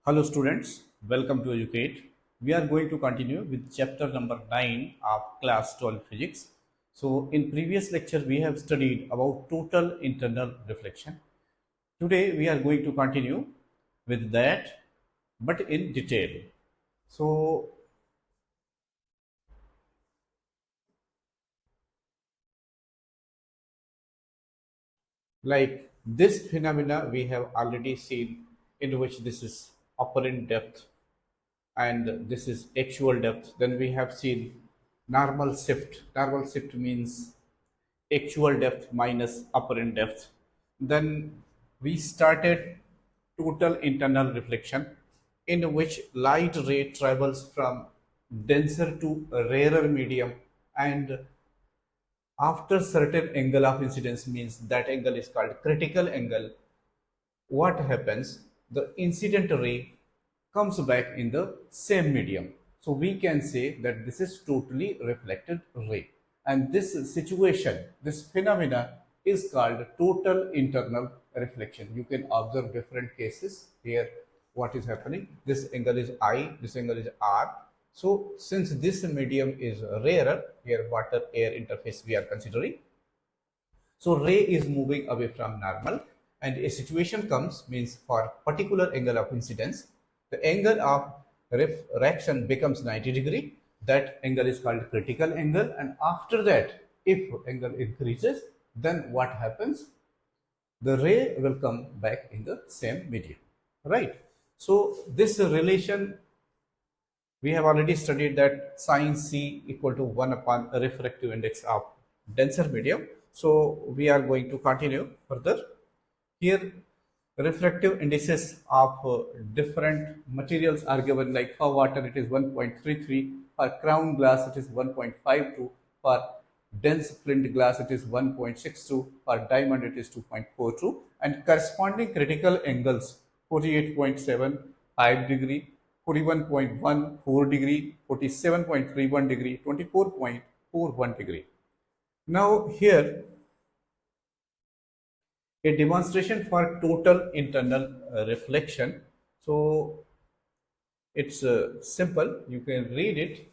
Hello students, welcome to Educate. We are going to continue with chapter number 9 of class 12 physics. So in previous lecture we have studied about total internal reflection. Today we are going to continue with that but in detail. So like this phenomena we have already seen, in which this is apparent depth and this is actual depth. Then we have seen normal shift. Normal shift means actual depth minus apparent depth. Then we started total internal reflection, in which light ray travels from denser to rarer medium, and after certain angle of incidence, means that angle is called critical angle. What happens? The incident ray comes back in the same medium. So we can say that this is totally reflected ray. And this situation, this phenomena is called total internal reflection. You can observe different cases here. What is happening? This angle is I, this angle is R. So since this medium is rarer, here water air interface we are considering, so ray is moving away from normal, and a situation comes, means for particular angle of incidence, the angle of refraction becomes 90 degree. That angle is called critical angle, and after that, if angle increases, then what happens? The ray will come back in the same medium, right? So this relation we have already studied, that sin c equal to 1 upon a refractive index of denser medium. So we are going to continue further. Here refractive indices of different materials are given, like for water it is 1.33, for crown glass it is 1.52, for dense flint glass it is 1.62, for diamond it is 2.42, and corresponding critical angles 48.75 degree, 41.14 degree, 47.31 degree, 24.41 degree. Now here a demonstration for total internal reflection. So it's simple, you can read it.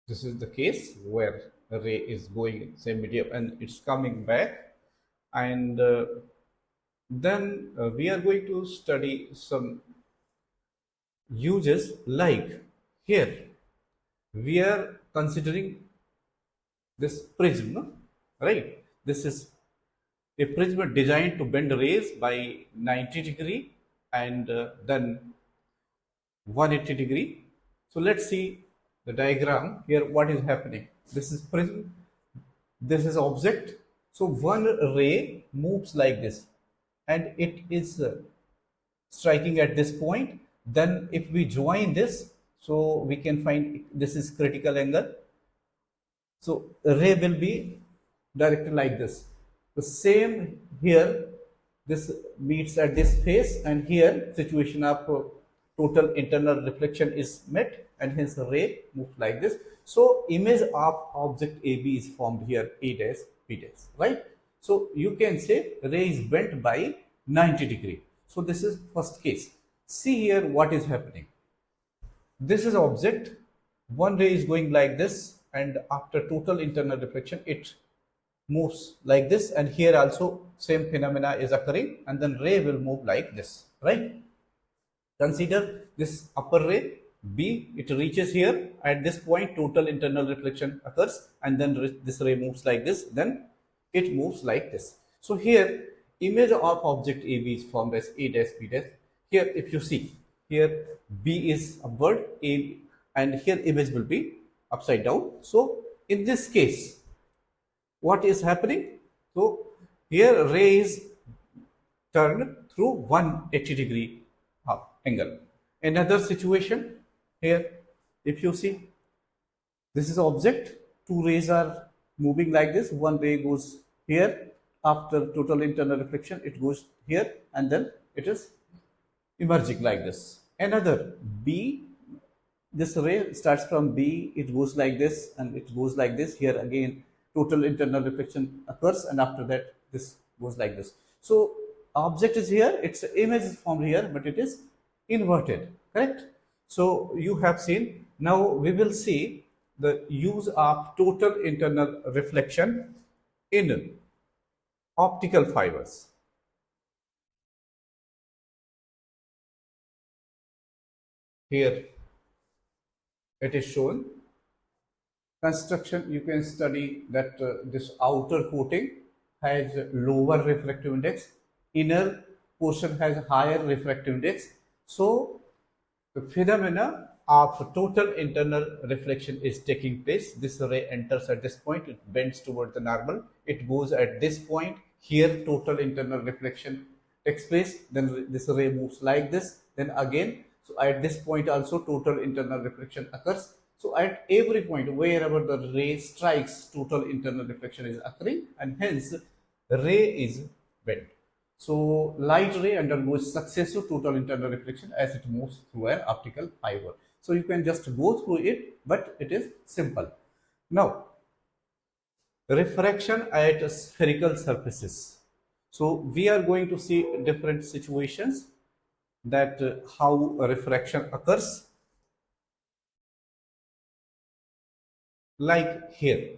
This is the case where a ray is going in same medium and it's coming back, and then we are going to study some uses, like here we are considering this prism, right? This is a prism designed to bend rays by 90 degree and then 180 degree. So let's see the diagram here. What is happening? This is prism, this is object. So one ray moves like this and it is striking at this point. Then if we join this, so we can find this is critical angle. So the ray will be directed like this. The same here, this meets at this face, and here situation of total internal reflection is met, and hence the ray moves like this. So image of object AB is formed here, A dash, B dash, right? So you can say ray is bent by 90 degree. So this is first case. See here what is happening. This is object, one ray is going like this, and after total internal reflection it moves like this, and here also same phenomena is occurring, and then ray will move like this, right? Consider this upper ray B, it reaches here. At this point total internal reflection occurs, and then this ray moves like this, then it moves like this. So here image of object AB is formed as A dash B dash. Here if you see, here B is upward, A, and here image will be upside down. So in this case what is happening? So here ray is turned through 180 degree of angle. Another situation here, if you see, this is object, two rays are moving like this, one ray goes here, after total internal reflection it goes here, and then it is emerging like this. Another B, this ray starts from B, it goes like this and it goes like this. Here again total internal reflection occurs, and after that this goes like this. So object is here, its image is formed here, but it is inverted, correct? So you have seen. Now we will see the use of total internal reflection in optical fibers. Here it is shown. Construction, you can study that this outer coating has lower refractive index, inner portion has higher refractive index. So the phenomena of total internal reflection is taking place. This ray enters at this point, it bends toward the normal, it goes at this point, here total internal reflection takes place, then this ray moves like this, then again, so at this point also total internal reflection occurs. So at every point wherever the ray strikes, total internal reflection is occurring, and hence ray is bent. So light ray undergoes successive total internal reflection as it moves through an optical fiber. So you can just go through it, but it is simple. Now, refraction at spherical surfaces. So we are going to see different situations that how refraction occurs. Like here.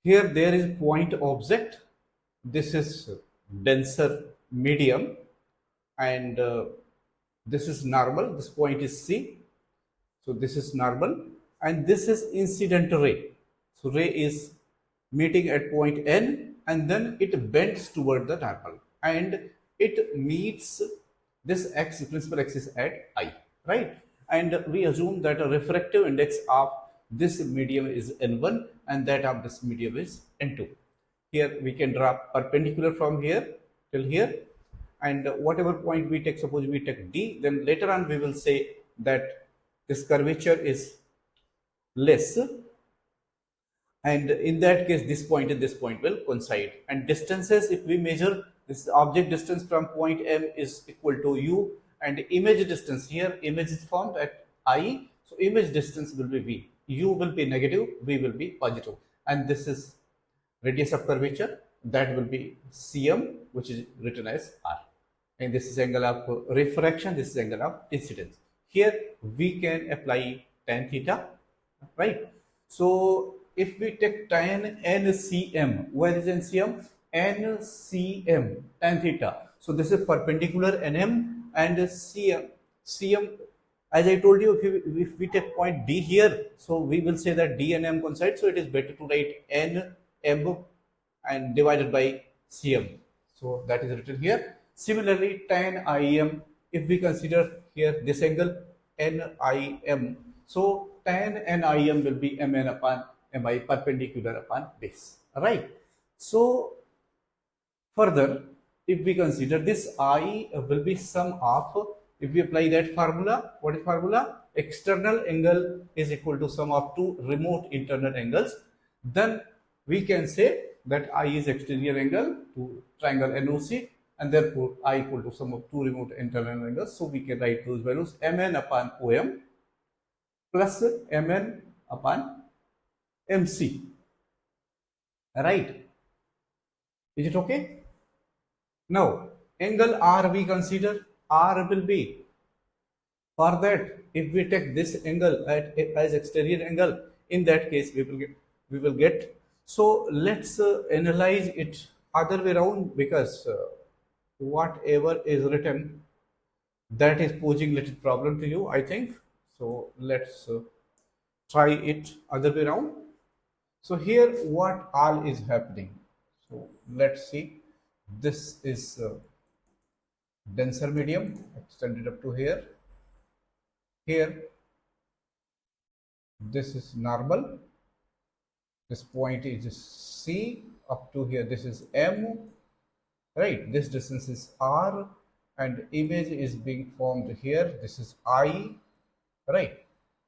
Here there is point object. This is denser medium, and this is normal. This point is C. So this is normal, and this is incident ray. So ray is meeting at point N, and then it bends toward the normal, and it meets this x principal axis at I, right? And we assume that a refractive index of this medium is N1 and that of this medium is N2. Here we can draw perpendicular from here till here, and whatever point we take, suppose we take D, then later on we will say that this curvature is less, and in that case this point and this point will coincide. And distances, if we measure this object distance from point M is equal to U, and image distance, here image is formed at I, so image distance will be V. U will be negative, V will be positive, and this is radius of curvature, that will be Cm, which is written as R. And this is angle of refraction, this is angle of incidence. Here we can apply tan theta, right? So if we take tan NCM, where is NCM? NCM, tan theta. So this is perpendicular NM, and CM, as I told you, if we take point D here, so we will say that D and M coincide, so it is better to write N M and divided by Cm. So that is written here. Similarly, tan IM, if we consider here this angle NIM, so tan NIM will be Mn upon Mi, perpendicular upon base. Alright. So further, if we consider this I will be sum of, if we apply that formula, what is formula? External angle is equal to sum of two remote internal angles. Then we can say that I is exterior angle to triangle NOC, and therefore I equal to sum of two remote internal angles. So we can write those values Mn upon OM plus Mn upon MC. Right? Is it okay? Now, angle R we consider. R will be, for that, if we take this angle as exterior angle, in that case we will get. So let's analyze it other way around, because whatever is written, that is posing little problem to you, I think. So let's try it other way around. So here what all is happening. So let's see. This is denser medium extended up to here. Here this is normal. This point is C up to here. This is M, right? This distance is R, and image is being formed here. This is I, right?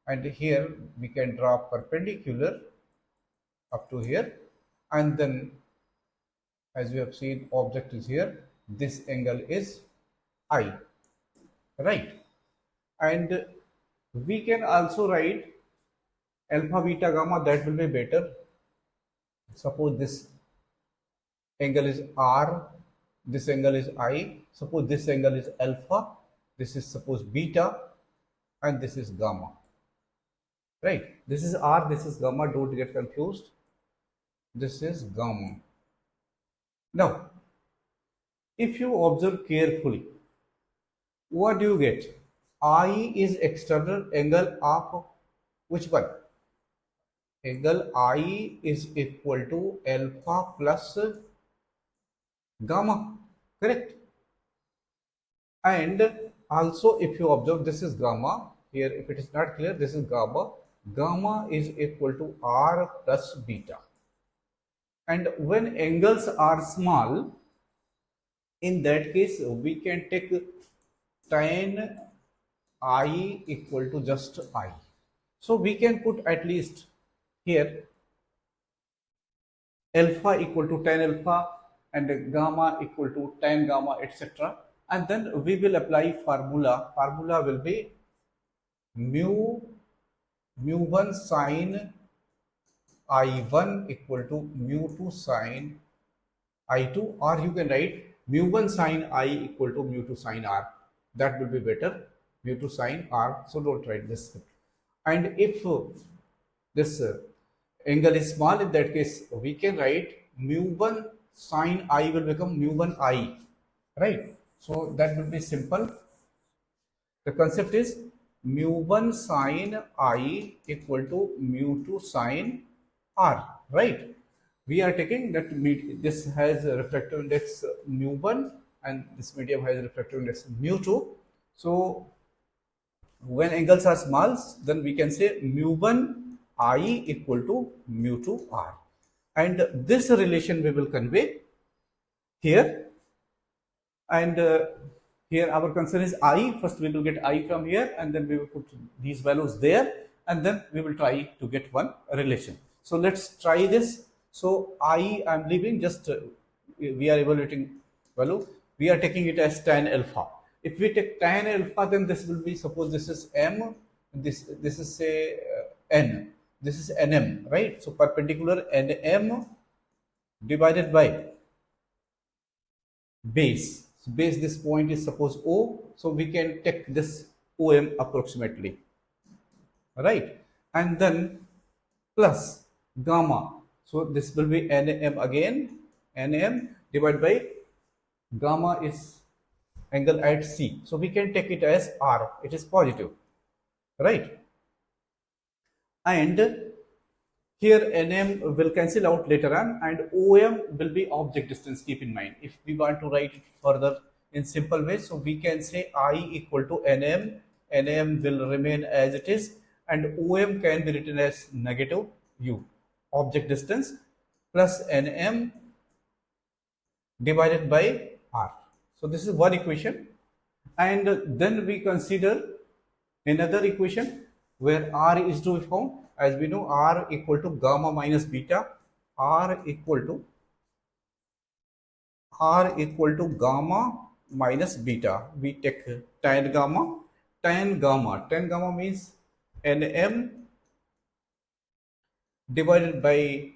And here we can draw perpendicular up to here, and then as we have seen, object is here. This angle is I, right? And we can also write alpha, beta, gamma. That will be better. Suppose this angle is R, this angle is I. Suppose this angle is alpha, this is suppose beta, and this is gamma. Right? This is R, this is gamma, don't get confused. This is gamma. Now, if you observe carefully, what do you get? I is external angle of which one? Angle I is equal to alpha plus gamma, correct? And also if you observe, this is gamma. Here if it is not clear, this is gamma. Gamma is equal to R plus beta. And when angles are small, in that case we can take tan I equal to just I. So we can put at least here alpha equal to tan alpha and gamma equal to tan gamma, etc. And then we will apply formula. Formula will be mu1 sine I1 equal to mu2 sine I2, or you can write mu1 sine I equal to mu2 sine R. That will be better, mu2 sine R. So don't write this. And if this angle is small, in that case we can write mu1 sine I will become mu1 I, right? So that will be simple. The concept is mu1 sine I equal to mu2 sine R, right? We are taking that this has a refractive index mu1 and this medium has a refractive index mu2. So when angles are small, then we can say mu1 I equal to mu2 R, and this relation we will convey here. And here our concern is I. First we will get I from here, and then we will put these values there, and then we will try to get one relation. So let's try this. So I am leaving, just we are evaluating value. We are taking it as tan alpha. If we take tan alpha, then this will be, suppose this is M, this is say N, this is NM, right? So perpendicular NM divided by base. So base, this point is suppose O, so we can take this OM approximately, right? And then plus gamma. So this will be NM again, NM divided by gamma is angle at C. So we can take it as R, it is positive, right? And here NM will cancel out later on, and OM will be object distance, keep in mind. If we want to write it further in simple way, so we can say I equal to NM, NM will remain as it is, and OM can be written as negative U, object distance, plus NM divided by R. So this is one equation, and then we consider another equation where R is to be found. As we know, R equal to gamma minus beta, R equal to gamma minus beta. We take tan gamma. Tan gamma means NM divided by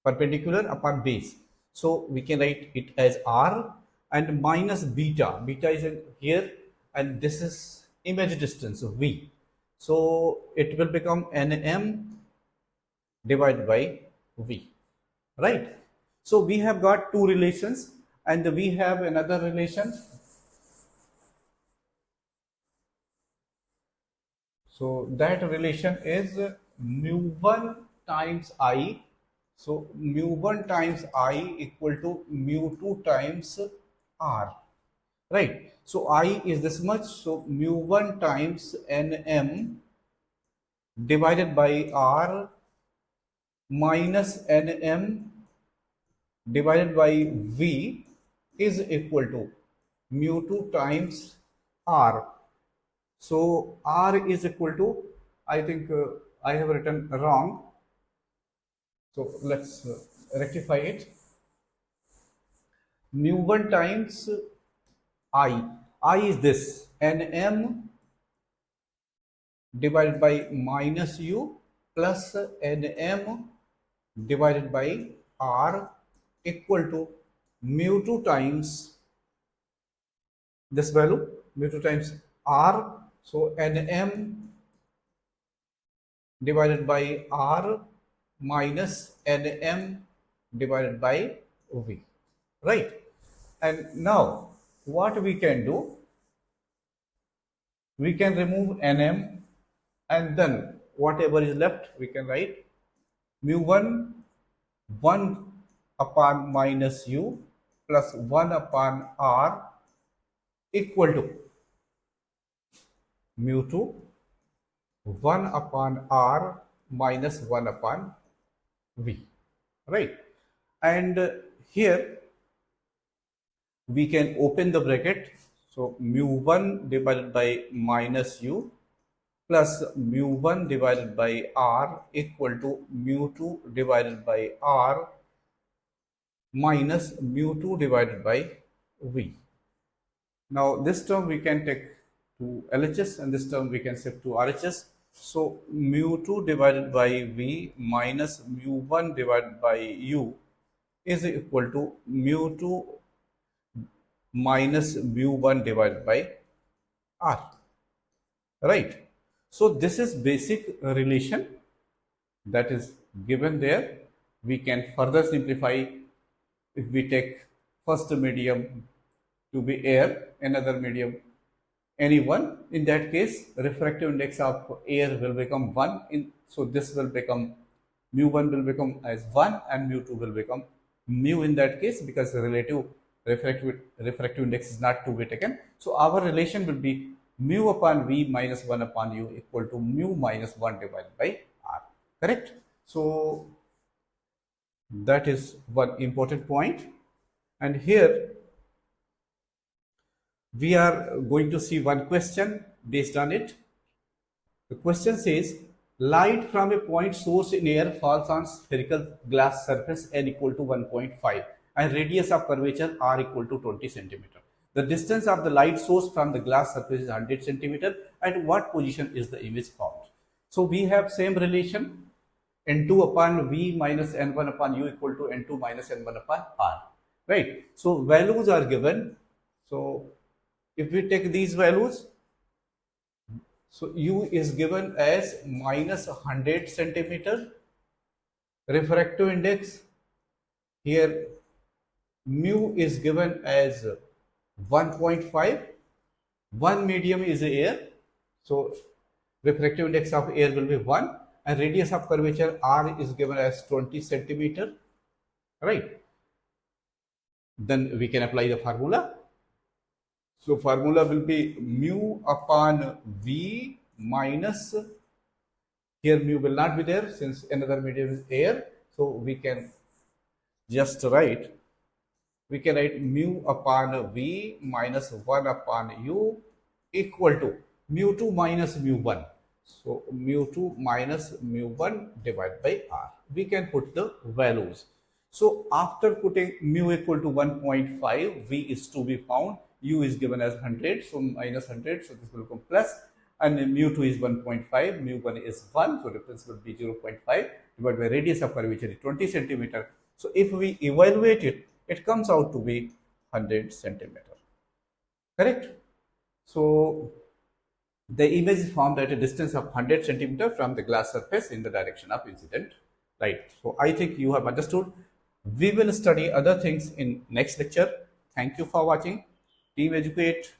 perpendicular upon base. So we can write it as R, and minus beta. Beta is here, and this is image distance V. So it will become NM divided by V, right? So we have got two relations, and we have another relation. So that relation is mu1 times I. So mu1 times I equal to mu2 times R, right? So I is this much, so mu1 times NM divided by R minus NM divided by V is equal to mu2 times R. So R is equal to, I think I have written wrong, so let's rectify it. Mu1 times I is this, NM divided by minus U plus NM divided by R equal to mu2 times this value, mu2 times r. So Nm divided by r minus Nm divided by V, right? And now what we can do, we can remove Nm, and then whatever is left we can write mu1 1 upon minus u plus 1 upon r equal to mu2 1 upon r minus 1 upon v, right? And here we can open the bracket, so mu1 divided by minus u plus mu1 divided by r equal to mu2 divided by r minus mu2 divided by v. Now this term we can take to LHS and this term we can shift to RHS. So mu2 divided by v minus mu1 divided by u is equal to mu2 minus mu1 divided by r, right? So this is basic relation that is given there. We can further simplify if we take first medium to be air, another medium any one. In that case, refractive index of air will become 1. So this will become mu1 will become as 1 and mu2 will become mu in that case, because the relative refractive index is not to be taken. So our relation will be mu upon v minus 1 upon u equal to mu minus 1 divided by r, correct? So that is one important point. And here we are going to see one question based on it. The question says, light from a point source in air falls on spherical glass surface n equal to 1.5 and radius of curvature r equal to 20 centimeter. The distance of the light source from the glass surface is 100 centimeter. At what position is the image found? So we have same relation, n2 upon v minus n1 upon u equal to n2 minus n1 upon r, right? So values are given. So if we take these values, so u is given as minus 100 centimeter, refractive index here mu is given as 1.5, one medium is air, so refractive index of air will be 1, and radius of curvature r is given as 20 centimeter, right? Then we can apply the formula. So formula will be mu upon v minus, here mu will not be there since another medium is air, so we can just write mu upon v minus 1 upon u equal to mu2 minus mu1. So mu2 minus mu1 divided by r. We can put the values. So after putting mu equal to 1.5, v is to be found. U is given as 100, so minus 100, so this will become plus, and mu2 is 1.5, mu1 is 1, so difference will be 0.5 divided by radius of curvature is 20 centimeter. So if we evaluate it, it comes out to be 100 centimeter, correct? So the image is formed at a distance of 100 centimeter from the glass surface in the direction of incident, right? So I think you have understood. We will study other things in next lecture. Thank you for watching. Team Educate.